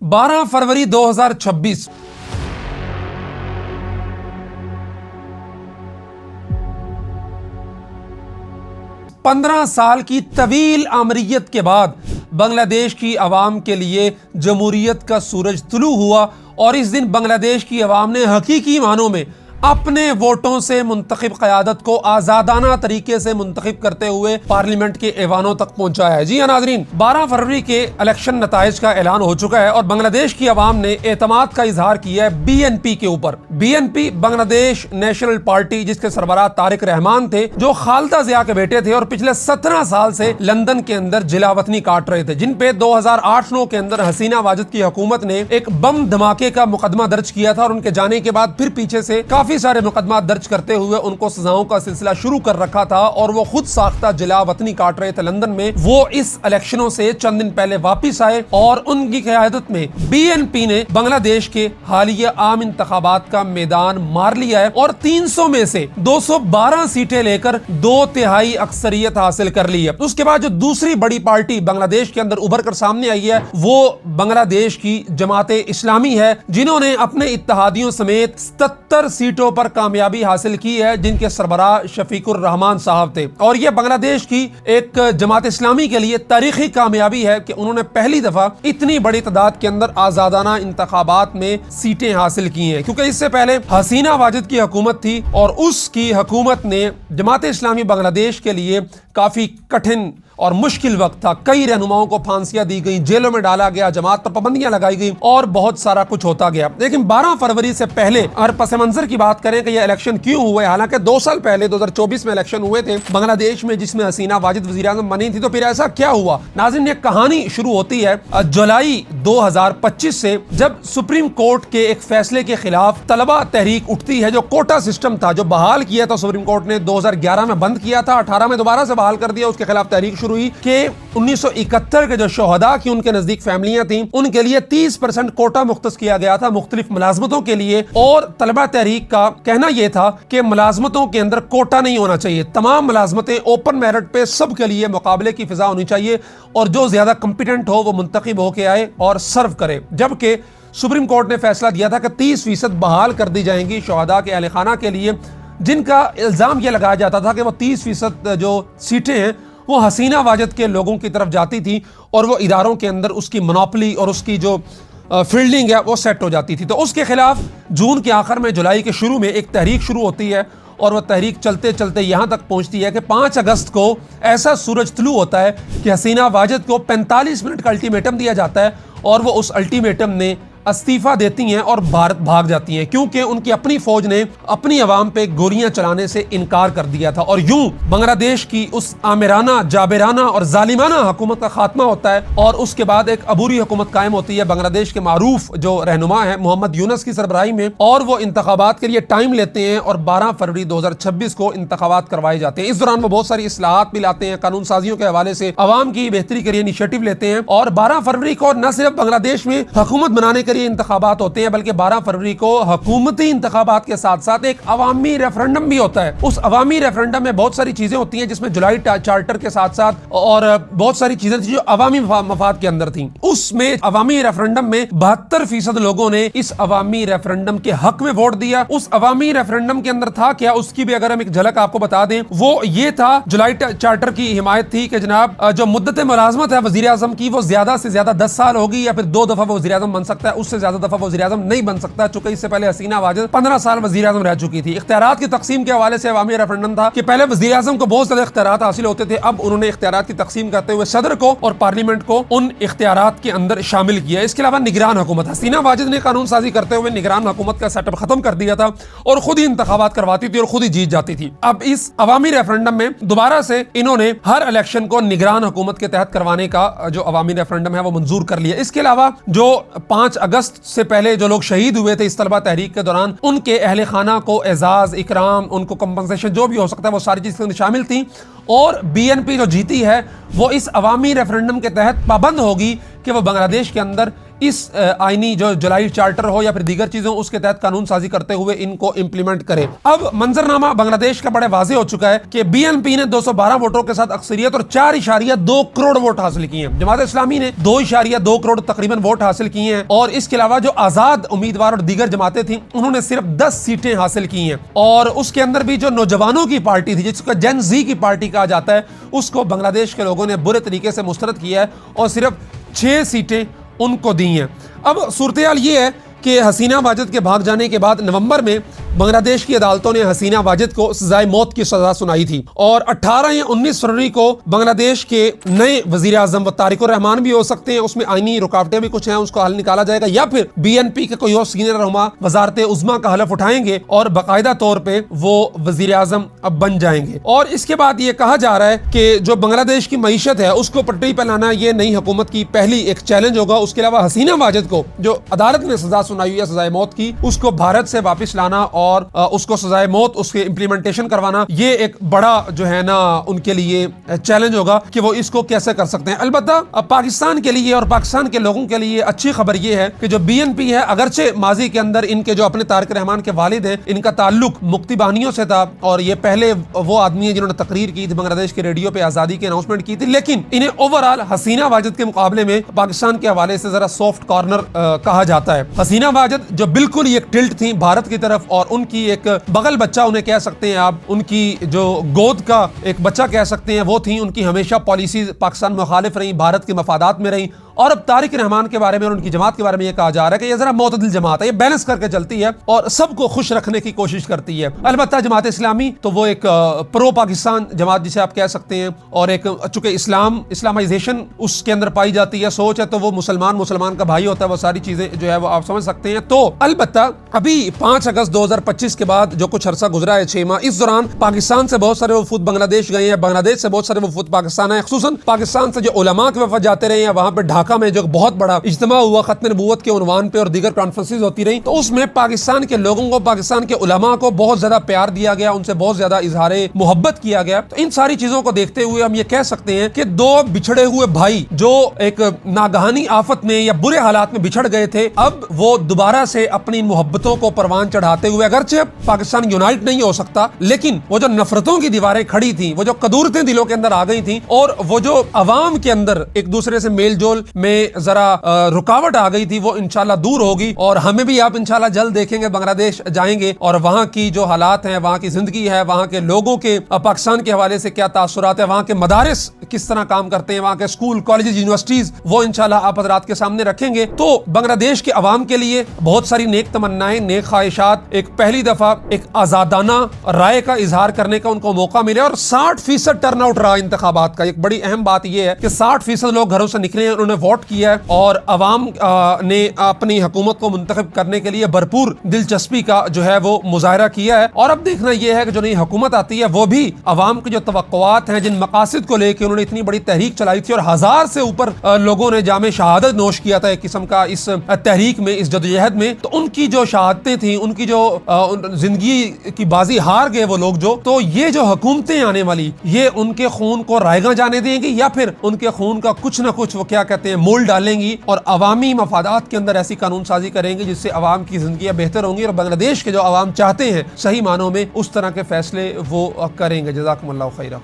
12 फरवरी 2026 15 साल की तवील आमरीयत के बाद बांग्लादेश की आवाम के लिए जमहूरियत का सूरज तुलू हुआ और इस दिन बांग्लादेश की आवाम ने हकीकी मानों में अपने वोटों से मुंतखब क़यादत को आज़ादाना तरीके से मुंतखब करते हुए पार्लियामेंट के ऐवानों तक पहुंचाया है। जी हाँ नाज़रीन, 12 फरवरी के इलेक्शन नताइज का ऐलान हो चुका है और बांग्लादेश की आवाम ने एतमाद का इजहार किया है BNP के ऊपर। BNP बांग्लादेश नेशनल पार्टी, जिसके सरबराह तारिक रहमान थे, जो खालिदा जिया के बेटे थे और पिछले 17 साल से लंदन के अंदर जिलावतनी काट रहे थे, जिन पे 2008-9 के अंदर हसीना वाजिद की हुकूमत ने एक बम धमाके का मुकदमा दर्ज किया था और उनके जाने के बाद फिर पीछे से काफी सारे मुकदमा दर्ज करते हुए उनको सजाओं का सिलसिला शुरू कर रखा था और वो खुद साख्ता जिला वतनी काट रहे थे लंदन में। वो इस इलेक्शनों से चंद दिन पहले वापिस आए और उनकी क़यादत में BNP ने बांग्लादेश के हालिया आम इंतखाबात का मैदान मार लिया है और 300 में से 212 सीटें लेकर 2/3 अक्सरियत हासिल कर ली है। उसके बाद जो दूसरी बड़ी पार्टी बांग्लादेश के अंदर उभर कर सामने आई है वो बांग्लादेश की जमाते इस्लामी है, जिन्होंने अपने इत्तेहादियों समेत 77 सीटों पर कामयाबी हासिल की है, जिनके सरबराह शफीकुर रहमान साहब थे। और यह बांग्लादेश की एक जमात इस्लामी के लिए तारीखी कामयाबी है कि उन्होंने पहली दफा इतनी बड़ी तादाद के अंदर आजादाना इंतखाबात में सीटें हासिल की हैं, क्योंकि इससे पहले हसीना वाजिद की हुकूमत थी और उसकी हुकूमत ने जमात इस्लामी बांग्लादेश के लिए काफी कठिन और मुश्किल वक्त था। कई रहनुमाओं को फांसियां दी गई, जेलों में डाला गया, जमात पर पाबंदियां लगाई गई और बहुत सारा कुछ होता गया। लेकिन 12 फरवरी से पहले अगर पस मंजर की बात करें कि यह इलेक्शन क्यों हुए, हालांकि 2 साल पहले 2024 में इलेक्शन हुए थे बांग्लादेश में, जिसमें हसीना वाजिद वज़ीर आज़म बनी थी, तो फिर ऐसा क्या हुआ? नाज़रीन, ये कहानी शुरू होती है जुलाई 2025 से, जब सुप्रीम कोर्ट के एक फैसले के खिलाफ तलबा तहरीक उठती है। जो कोटा सिस्टम था, जो बहाल किया था सुप्रीम कोर्ट ने 2011 में बंद किया था, 18 में दोबारा से बहाल कर दिया, उसके खिलाफ तहरीक शुरू हुई कि 1971 के जो शोहदा की उनके नजदीक फैमिलियां थीं, उनके लिए 30% कोटा मुख्तस किया गया था मुख्तलिफ मुलाजमतों के लिए। और तलबा तहरीक का कहना यह था कि मुलाजमतों के अंदर कोटा नहीं होना चाहिए, तमाम मुलाजमतें ओपन मेरिट पे सबके लिए मुकाबले की फिजा होनी चाहिए और जो ज्यादा कंपिटेंट हो वो मुंतखब होके आए और सर्व करे। जबकि सुप्रीम कोर्ट ने फैसला दिया था कि 30% बहाल कर दी जाएंगी शोहदा के अहले खाना के लिए, जिनका इल्जाम यह लगाया जाता था कि वो 30% जो सीटें हैं वो हसीना वाजिद के लोगों की तरफ जाती थी और वो इदारों के अंदर उसकी मोनोपोली और उसकी जो फील्डिंग है वो सेट हो जाती थी। तो उसके खिलाफ जून के आखिर में, जुलाई के शुरू में एक तहरीक शुरू होती है और वह तहरीक चलते चलते यहाँ तक पहुँचती है कि 5 अगस्त को ऐसा सूरज तुलू होता है कि हसीना वाजिद को 45 मिनट का अल्टीमेटम दिया जाता है और वो उस अल्टीमेटम ने इस्तीफा देती हैं और भारत भाग जाती हैं, क्योंकि उनकी अपनी फौज ने अपनी आवाम पे गोलियां चलाने से इनकार कर दिया था। और यूं बांग्लादेश की उस आमिराना, जाबिराना और जालिमाना हुकूमत का खात्मा होता है और उसके बाद एक अबूरी हुकूमत कायम होती है बांग्लादेश के मारूफ जो रहनुमा है मोहम्मद यूनुस की सरबराही में, और वो इंतखाबात के लिए टाइम लेते हैं और 12 फरवरी 2026 को इंतखाबात करवाए जाते हैं। इस दौरान वो बहुत सारी इस्लाहात भी लाते हैं, कानून साजियों के हवाले से अवाम की बेहतरी के लिए इनिशिएटिव लेते हैं। और 12 फरवरी को न सिर्फ बांग्लादेश में हुकूमत बनाने के इंतखाबात होते हैं, बल्कि 12 फरवरी को हुकूमती इंतखाबात के साथ साथ एक अवामी रेफरेंडम भी होता है। उस अवामी रेफरेंडम में बहुत सारी चीजें होती हैं, जिसमें जुलाई चार्टर के साथ साथ और बहुत सारी चीजें थी जो अवामी मफाद के अंदर थी। उसमें अवामी रेफरेंडम में 72% लोगों ने इस अवामी रेफरेंडम के हक में वोट दिया। उस अवामी रेफरेंडम के अंदर था क्या, उसकी भी अगर हम एक झलक आपको बता दें, वो ये था, जुलाई चार्टर की हिमायत थी कि जनाब जो मुद्दत मुलाजमत है वजीर आजम की, वो ज्यादा से ज्यादा 10 साल होगी या फिर 2 दफा वो वजीर आजम बन सकता है, उससे ज्यादा दफा वजीर आजम नहीं बन सकता, चूंकि इससे पहले हसीना वाजिद 15 साल वजीर आजम रह चुकी थी। इख्तियारात की तकसीम के हवाले से अवामी रेफरेंडम था कि पहले वजीर आजम को बहुत ज्यादा इख्तियारात हासिल होते थे, अब उन्होंने इख्तियारात की तकसीम करते हुए सदर को और पार्लियामेंट को उन इख्तियारात के अंदर शामिल किया। इसके अलावा निगरान हुकूमत, हसीना वाजिद ने कानून साजी करते हुए निगरान हुकूमत का सेटअप खत्म कर दिया था और खुद ही इंतखाबात करवाती थी और खुद ही जीत जाती थी। अब इस अवामी रेफरेंडम में दोबारा से इन्होंने हर इलेक्शन को निगरान हुकूमत के तहत करवाने का जो अवामी रेफरेंडम है वो मंजूर कर लिया। इसके अलावा जो 5 अगस्त से पहले जो लोग शहीद हुए थे इस तलबा तहरीक के दौरान, उनके अहले खाना को एजाज, इकराम, उनको कंपनसेशन जो भी हो सकता है वो सारी चीजें शामिल थी। और BNP जो जीती है वो इस अवामी रेफरेंडम के तहत पाबंद होगी कि वो बांग्लादेश के अंदर इस आईनी जो जुलाई चार्टर हो या फिर दीगर चीजें उसके तहत कानून साजी करते हुए इनको इंप्लीमेंट करे। अब मंजरनामा बांग्लादेश का बड़े वाजे हो चुका है कि बीएनपी ने 212 वोटों के साथ अक्सरियत और 4.2 करोड़ वोट हासिल किए हैं। जमात इस्लामी ने 2.2 करोड़ तकरीबन वोट हासिल किए हैं और इसके अलावा जो आजाद उम्मीदवार और दीगर जमातें थी उन्होंने सिर्फ 10 सीटें हासिल की हैं। और उसके अंदर भी जो नौजवानों की पार्टी थी जिसको जेन जी की पार्टी कहा जाता है उसको बांग्लादेश के लोगों ने बुरे तरीके से मुस्तरद किया है और सिर्फ 6 सीटें उनको दी हैं। अब सूरत-ए-हाल ये है कि हसीना वाजिद के भाग जाने के बाद नवंबर में बांग्लादेश की अदालतों ने हसीना वाजिद को सजाए मौत की सजा सुनाई थी और 18 या 19 फरवरी को बांग्लादेश के नए वजीर आजम व तारिकुर रहमान भी हो सकते हैं। उसमें आईनी रुकावटें भी कुछ हैं, उसको हल निकाला जाएगा या फिर बीएनपी के कोई और सीनियर रहनुमा वजारत उज़्मा का हलफ उठाएंगे और बाकायदा तौर पर वो वजीर आजम अब बन जाएंगे। और इसके बाद ये कहा जा रहा है कि जो बांग्लादेश की मईशत है उसको पटरी पर लाना ये नई हुकूमत की पहली एक चैलेंज होगा। उसके अलावा हसीना वाजिद को जो अदालत ने सजा सुनाई हुई है सजाए मौत की उसको भारत से वापस लाना और उसको सजाए मौत उसके इंप्लीमेंटेशन करवाना ये एक बड़ा जो है ना उनके लिए चैलेंज होगा कि वो इसको कैसे कर सकते हैं। अलबत्ता पाकिस्तान के लिए और पाकिस्तान के लोगों के लिए अच्छी खबर ये है कि जो बीएनपी है अगरचे माजी के अंदर इनके जो अपने तारिक रहमान के वालिद हैं इनका ताल्लुक मुक्ति बाहिनियों से था और ये पहले वो आदमी है जिन्होंने तकरीर की थी बांग्लादेश के रेडियो पे आजादी की अनाउंसमेंट की थी, लेकिन इन्हें ओवरऑल हसीना वाजिद के मुकाबले में पाकिस्तान के हवाले से जरा सॉफ्ट कॉर्नर कहा जाता है। हसीना वाजिद जो बिल्कुल एक टिल्ट थी भारत की तरफ और उनकी एक बगल बच्चा उन्हें कह सकते हैं आप, उनकी जो गोद का एक बच्चा कह सकते हैं वो थी। उनकी हमेशा पॉलिसी पाकिस्तान मुखालिफ रही, भारत के मफादात में रही और अब तारिक रहमान के बारे में और उनकी जमात के बारे में यह कहा जा रहा है कि ये जरा मोतदिल जमात है, ये बैलेंस करके चलती है और सबको खुश रखने की कोशिश करती है। अलबत्ता जमात इस्लामी तो वो एक प्रो पाकिस्तान जमात जिसे आप कह सकते हैं और एक चूंकि इस्लामाइजेशन उसके अंदर पाई जाती है, सोच है तो वो मुसलमान का भाई होता है, वो सारी चीजें जो है वो आप समझ सकते हैं। तो अलबत्ता अभी 5 अगस्त 2025 के बाद जो कुछ अरसा गुजरा है 6 माह, इस दौरान पाकिस्तान से बहुत सारे वफूद बांग्लादेश गए हैं, बांग्लादेश से बहुत सारे वफूद पाकिस्तान आए, खुसूसन पाकिस्तान से जो उलमा के वफद जाते रहे हैं वहां पर ढाका में जो बहुत बड़ा इज्तिमा हुआ खत्म नबूवत के उन्वान पे और दीगर कॉन्फ्रेंसेस होती रही, तो उसमें पाकिस्तान के लोगों को पाकिस्तान के उलमा को बहुत ज्यादा प्यार दिया गया, उनसे बहुत ज्यादा इजहारे मोहब्बत किया गया। तो इन सारी चीजों को देखते हुए हम ये कह सकते हैं कि दो बिछड़े हुए भाई जो एक नागहानी आफत में या बुरे हालात में बिछड़ गए थे अब वो दोबारा से अपनी मोहब्बतों को परवान चढ़ाते हुए, अगरचे पाकिस्तान यूनाइट नहीं हो सकता लेकिन वो जो नफरतों की दीवारें खड़ी थी, वो जो कदूरतें दिलों के अंदर आ गई थी और वो जो अवाम के अंदर एक दूसरे से मेल जोल में जरा रुकावट आ गई थी वो इंशाल्लाह दूर होगी और हमें भी आप इंशाल्लाह जल्द देखेंगे बांग्लादेश जाएंगे और वहां की जो हालात हैं, वहां की जिंदगी है, वहां के लोगों के पाकिस्तान के हवाले से क्या तासुरात है, वहां के मदारिस किस तरह काम करते हैं, वहां के स्कूल कॉलेज यूनिवर्सिटीज, वो इंशाल्लाह आप हज़रात के सामने रखेंगे। तो बांग्लादेश के अवाम के लिए बहुत सारी नेक तमन्नाएं, नेक ख्वाहिशात, एक पहली दफा एक आजादाना राय का इजहार करने का उनको मौका मिले और 60% टर्नआउट रहा इंतखाबात का। एक बड़ी अहम बात यह है कि 60% लोग घरों से निकले हैं, उन्होंने वोट किया है और अवाम ने अपनी हुकूमत को मुंतखब करने के लिए भरपूर दिलचस्पी का जो है वो मुजाहरा किया है। और अब देखना यह है कि जो नई हुकूमत आती है वो भी अवाम की जो तवक्कुआत हैं, जिन मकासद को लेकर उन्होंने इतनी बड़ी तहरीक चलाई थी और 1000 से ऊपर लोगों ने जामे शहादत नोश किया था एक किस्म का इस तहरीक में, इस जदोजहद में, तो उनकी जो शहादतें थी, उनकी जो जिंदगी की बाजी हार गए वो लोग जो, तो ये जो हुकूमतें आने वाली ये उनके खून को रायगा जाने देंगी या फिर उनके खून का कुछ ना कुछ वो क्या कहते हैं मोल डालेंगी और अवामी मफादात के अंदर ऐसी कानून साजी करेंगे जिससे अवाम की जिंदगी बेहतर होंगी और बांग्लादेश के जो अवाम चाहते हैं सही मानों में उस तरह के फैसले वो करेंगे। जज़ाकुमुल्लाहु खैरा।